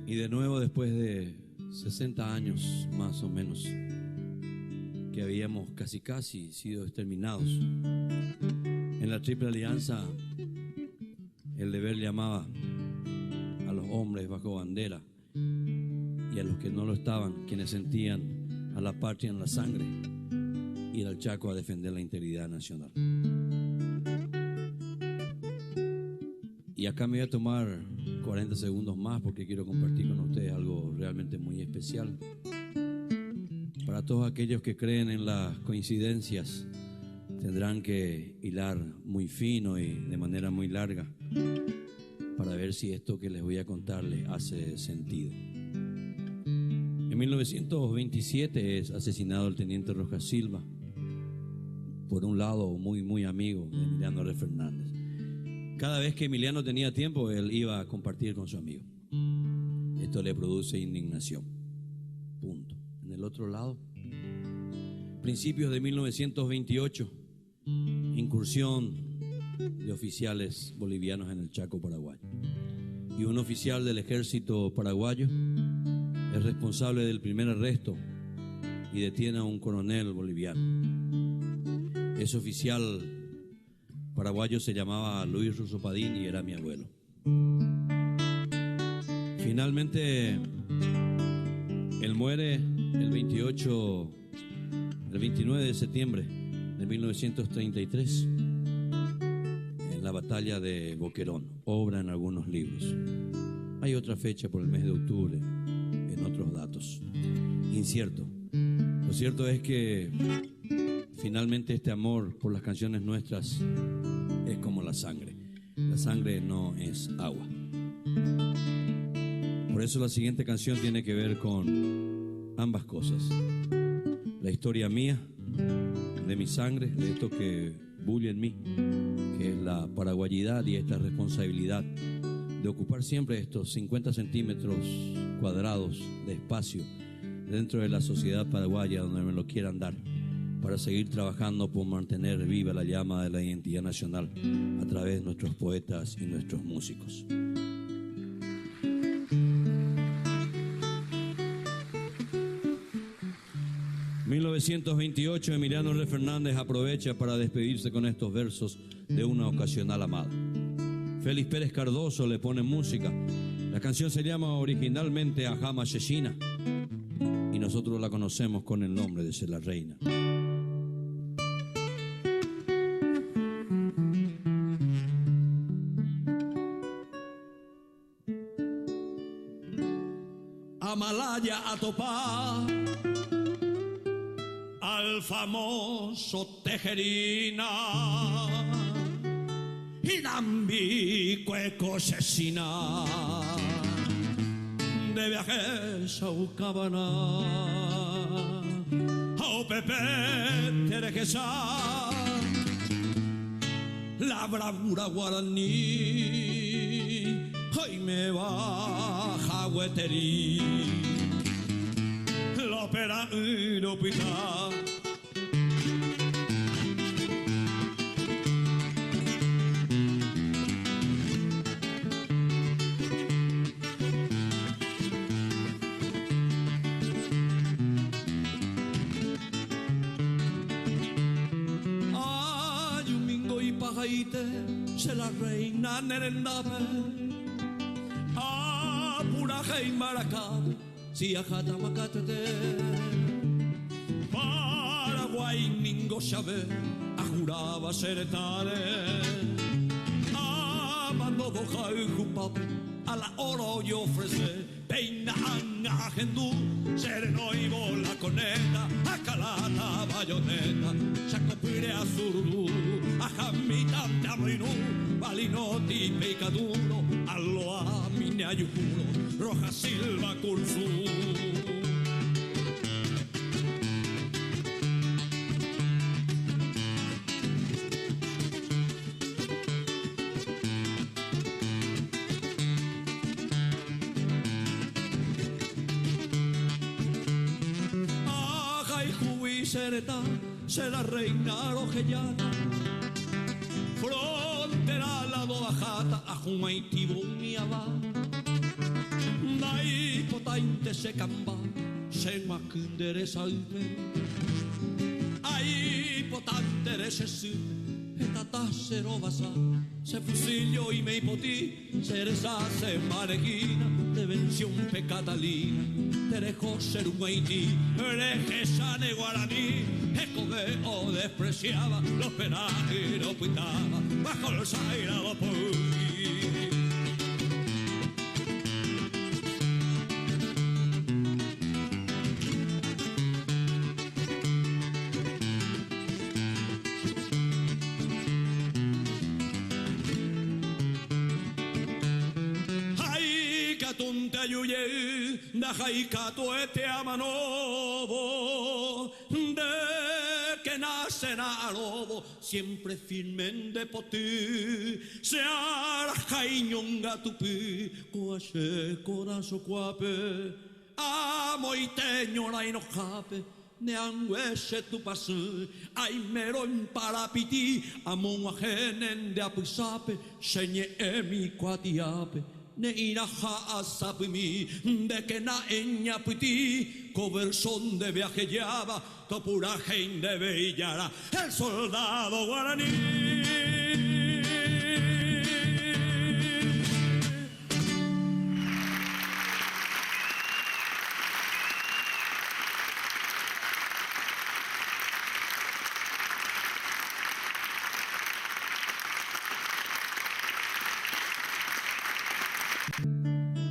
Y de nuevo, después de 60 años más o menos, que habíamos casi sido exterminados, en la Triple Alianza el deber llamaba a los hombres bajo bandera y a los que no lo estaban, quienes sentían a la patria en la sangre, ir al Chaco a defender la integridad nacional. Y acá me voy a tomar 40 segundos más porque quiero compartir con ustedes algo realmente muy especial. Para todos aquellos que creen en las coincidencias, tendrán que hilar muy fino y de manera muy larga para ver si esto que les voy a contar les hace sentido. En 1927 es asesinado el teniente Rojas Silva, por un lado muy amigo de Emiliano R. Fernández. Cada vez que Emiliano tenía tiempo, él iba a compartir con su amigo. Esto le produce indignación. Punto. En el otro lado, principios de 1928, incursión de oficiales bolivianos en el Chaco paraguayo. Y un oficial del ejército paraguayo es responsable del primer arresto y detiene a un coronel boliviano. Ese oficial paraguayo se llamaba Luis Russo Padín y era mi abuelo. Finalmente, él muere el 29 de septiembre de 1933 en la batalla de Boquerón, obra en algunos libros. Hay otra fecha por el mes de octubre en otros datos. Incierto. Lo cierto es que finalmente este amor por las canciones nuestras es como la sangre. La sangre no es agua. Por eso la siguiente canción tiene que ver con ambas cosas. La historia mía, de mi sangre, de esto que bulle en mí, que es la paraguayidad y esta responsabilidad de ocupar siempre estos 50 centímetros cuadrados de espacio dentro de la sociedad paraguaya donde me lo quieran dar, para seguir trabajando por mantener viva la llama de la identidad nacional a través de nuestros poetas y nuestros músicos. En 1928, Emiliano R. Fernández aprovecha para despedirse con estos versos de una ocasional amada. Félix Pérez Cardoso le pone música. La canción se llama originalmente Ajama Sheshina y nosotros la conocemos con el nombre de Se la Reina. Amalaya a topar al famoso Tejerina y Dambi Cueco Cesina de viajes a Ucabana a Pepe Terejesa la bravura guaraní hoy me baja Hueterí la ópera y la hospital. Ay, un mingo y pajaite se la reina Nerendabe a Puraje y Maracá si a Jatamacatete Paraguay Mingo Chávez a Juraba Seretare a Mando Doja y Jupap a la oro y ofrece Peina Anga Gendú Sereno y Bola Coneta a Calata Bayoneta Chacopire a Surú a Jamita Tamoinú Balinoti Peicaduro a Loa Mineayucuro Roja Silva Cursú. Aja y Jubi Sereta se la reina rojellana frontera la do ajata a Jumaitibu Miaba Dai se camba, se macundere salve. Ai potantere se su, e tatassero vasa, se fusilio i miei poti, se resase mareghina, te venzione Catalina, te recoser un Haití, ereje sane guaraní, e come o despreciaba, los penales lo pintaba, bajo los aires lo pui. Da jaikato este amanobo, de que nacen a lobo, siempre firmen de potí, se hará jaiñonga tupi, coache corazo cuape, amo y teño la inojape, ne anguese tu pasu, ay meron parapiti, amo ajenen de apisape, señe emi cuatiape. Ne inaja asapimi, de que na eña piti, conversión de viaje llava, topuraje de bellara, el soldado guaraní.